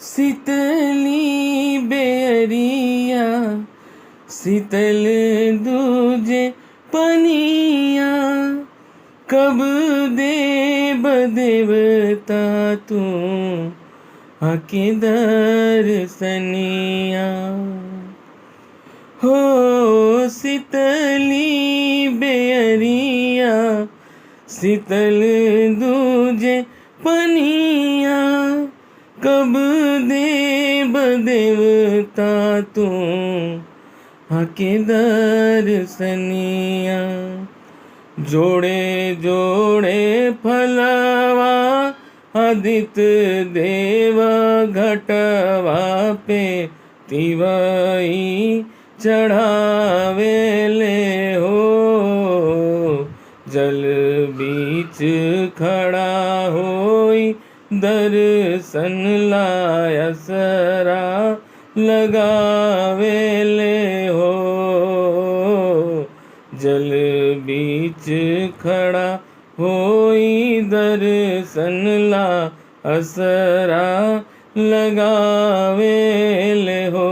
शीतली बेरिया शीतल दूजे पनिया, कब देव देवता तू आके दर्शनिया। हो शीतली बेरिया शीतल दूजे पनिया, कब देव देवता तू आके दर्शनिया। जोड़े जोड़े फलवा आदित्य देव घटवा पे तिवई चढ़ावे ले हो। जल बीच खड़ा होई दर्शन लायसरा लगावे ले हो। जल बीच खड़ा होई दर्शन ला असरा लगावे ले हो।